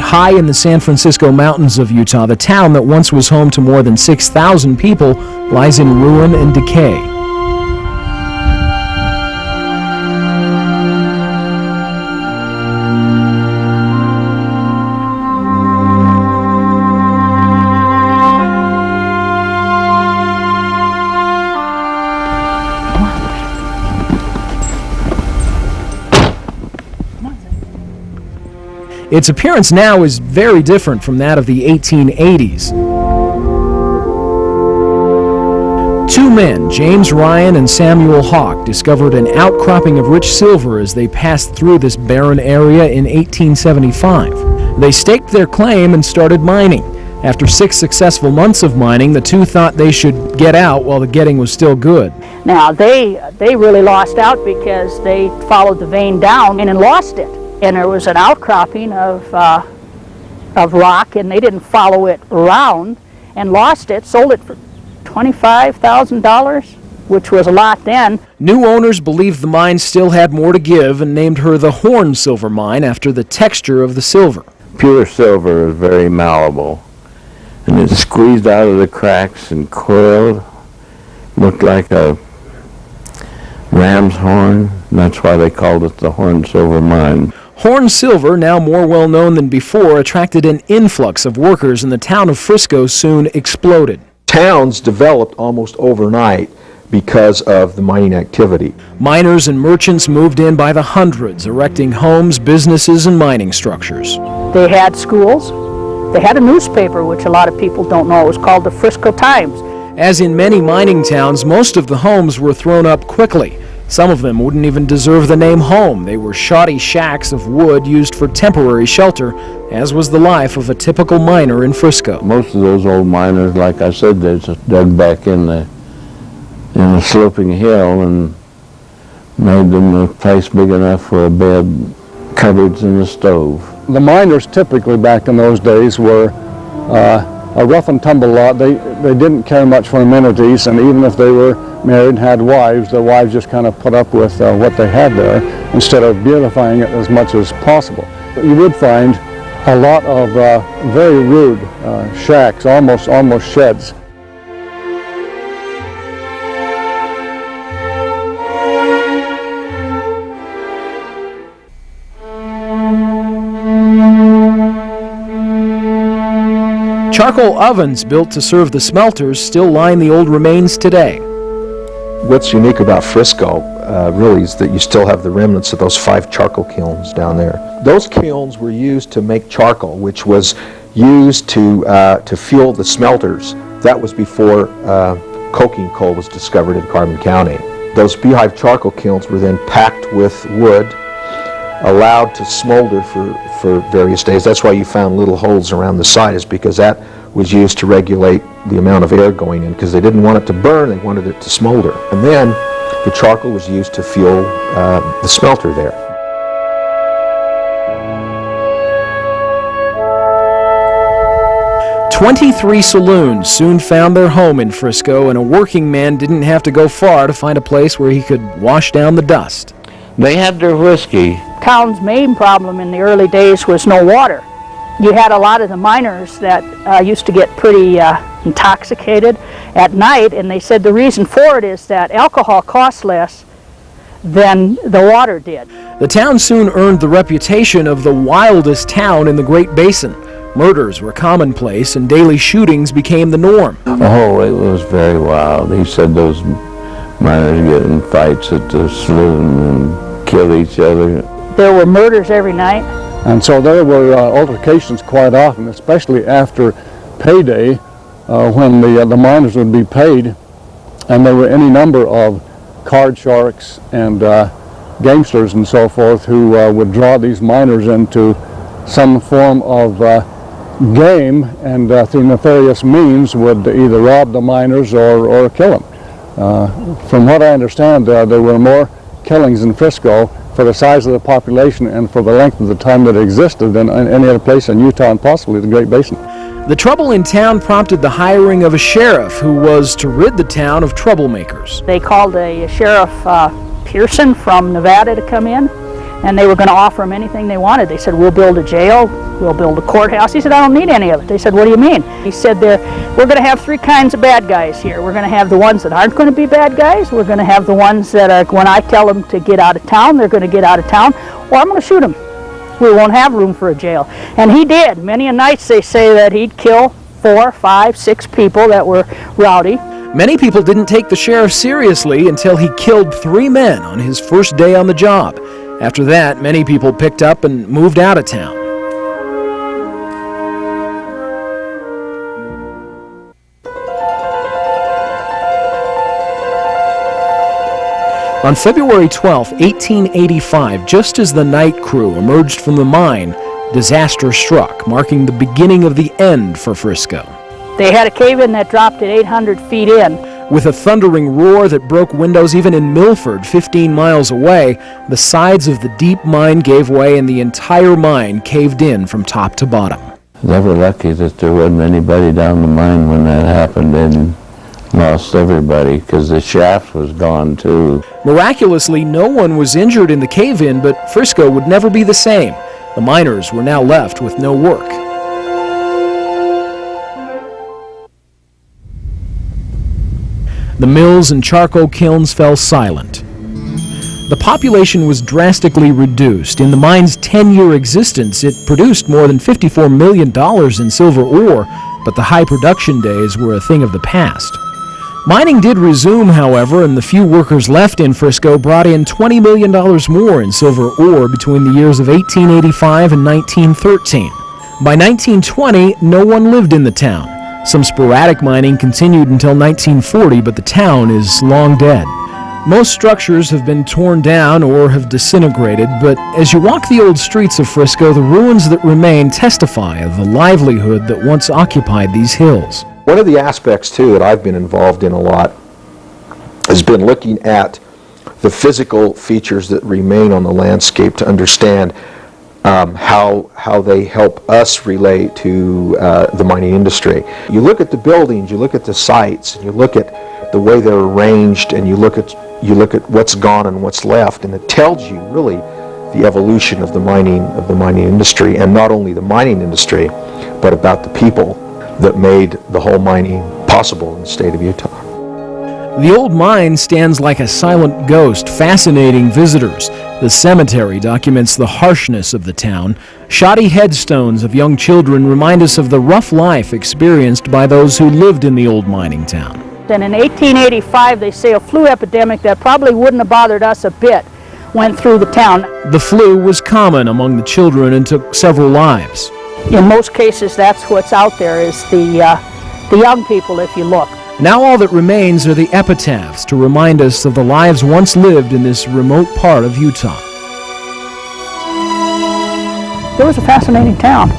high in the San Francisco mountains of Utah, the town that once was home to more than 6,000 people lies in ruin and decay. Its appearance now is very different from that of the 1880s. Two men, James Ryan and Samuel Hawk, discovered an outcropping of rich silver as they passed through this barren area in 1875. They staked their claim and started mining. After 6 successful months of mining, the two thought they should get out while the getting was still good. Now, they really lost out because they followed the vein down and lost it. And there was an outcropping of rock, and they didn't follow it around and lost it, sold it for $25,000, which was a lot then. New owners believed the mine still had more to give and named her the Horn Silver Mine after the texture of the silver. Pure silver is very malleable, and it squeezed out of the cracks and coiled, looked like a ram's horn. That's why they called it the Horn Silver Mine. Horn silver, now more well known than before, attracted an influx of workers, and the town of Frisco soon exploded. Towns developed almost overnight because of the mining activity. Miners and merchants moved in by the hundreds, erecting homes, businesses, and mining structures. They had schools. They had a newspaper, which a lot of people don't know. It was called the Frisco Times. As in many mining towns, most of the homes were thrown up quickly. Some of them wouldn't even deserve the name home. They were shoddy shacks of wood used for temporary shelter, as was the life of a typical miner in Frisco. Most of those old miners, like I said, they just dug back in a sloping hill and made them a place big enough for a bed, cupboards, and a stove. The miners typically back in those days were a rough and tumble lot. They didn't care much for amenities, and even if they were married and had wives, the wives just kind of put up with what they had there instead of beautifying it as much as possible. But you would find a lot of very rude shacks, almost sheds. Charcoal ovens built to serve the smelters still line the old remains today. What's unique about Frisco really is that you still have the remnants of those 5 charcoal kilns down there. Those kilns were used to make charcoal, which was used to fuel the smelters. That was before coking coal was discovered in Carbon County. Those beehive charcoal kilns were then packed with wood, allowed to smolder for various days. That's why you found little holes around the side, is because that was used to regulate the amount of air going in, because they didn't want it to burn, they wanted it to smolder. And then the charcoal was used to fuel the smelter there. "23 saloons soon found their home in Frisco, and a working man didn't have to go far to find a place where he could wash down the dust." They had their whiskey. Town's main problem in the early days was no water. You had a lot of the miners that used to get pretty intoxicated at night, and they said the reason for it is that alcohol costs less than the water did. The town soon earned the reputation of the wildest town in the Great Basin. Murders were commonplace, and daily shootings became the norm. Oh, it was very wild. He said those miners get in fights at the saloon and kill each other. There were murders every night. And so there were altercations quite often, especially after payday, when the miners would be paid, and there were any number of card sharks and gamesters and so forth who would draw these miners into some form of game, and through nefarious means would either rob the miners or kill them. From what I understand, there were more killings in Frisco for the size of the population and for the length of the time that it existed than any other place in Utah and possibly the Great Basin. The trouble in town prompted the hiring of a sheriff who was to rid the town of troublemakers. They called a Sheriff Pearson from Nevada to come in. and they were going to offer him anything they wanted. They said, we'll build a jail, we'll build a courthouse. He said, I don't need any of it. They said, what do you mean? He said, we're going to have three kinds of bad guys here. We're going to have the ones that aren't going to be bad guys. We're going to have the ones that are, when I tell them to get out of town, they're going to get out of town, or I'm going to shoot them. We won't have room for a jail. And he did. Many a nights they say that he'd kill 4, 5, 6 people that were rowdy. Many people didn't take the sheriff seriously until he killed 3 men on his first day on the job. After that, many people picked up and moved out of town. On February 12, 1885, just as the night crew emerged from the mine, disaster struck, marking the beginning of the end for Frisco. They had a cave-in that dropped at 800 feet in. With a thundering roar that broke windows even in Milford, 15 miles away, the sides of the deep mine gave way and the entire mine caved in from top to bottom. They were lucky that there wasn't anybody down the mine when that happened, and lost everybody because the shaft was gone too. Miraculously, no one was injured in the cave-in, but Frisco would never be the same. The miners were now left with no work. The mills and charcoal kilns fell silent. The population was drastically reduced. In the mine's 10-year existence, it produced more than $54 million in silver ore, but the high production days were a thing of the past. Mining did resume, however, and the few workers left in Frisco brought in $20 million more in silver ore between the years of 1885 and 1913. By 1920, no one lived in the town. Some sporadic mining continued until 1940, but the town is long dead. Most structures have been torn down or have disintegrated, but as you walk the old streets of Frisco, the ruins that remain testify of the livelihood that once occupied these hills. One of the aspects, too, that I've been involved in a lot has been looking at the physical features that remain on the landscape to understand how they help us relate to the mining industry. You look at the buildings, you look at the sites, and you look at the way they're arranged, and you look at what's gone and what's left, and it tells you really the evolution of the mining industry, and not only the mining industry, but about the people that made the whole mining possible in the state of Utah. The old mine stands like a silent ghost, fascinating visitors. The cemetery documents the harshness of the town. Shoddy headstones of young children remind us of the rough life experienced by those who lived in the old mining town. And in 1885, they say a flu epidemic that probably wouldn't have bothered us a bit went through the town. The flu was common among the children and took several lives. In most cases, that's what's out there, is the young people, if you look. Now all that remains are the epitaphs to remind us of the lives once lived in this remote part of Utah. It was a fascinating town.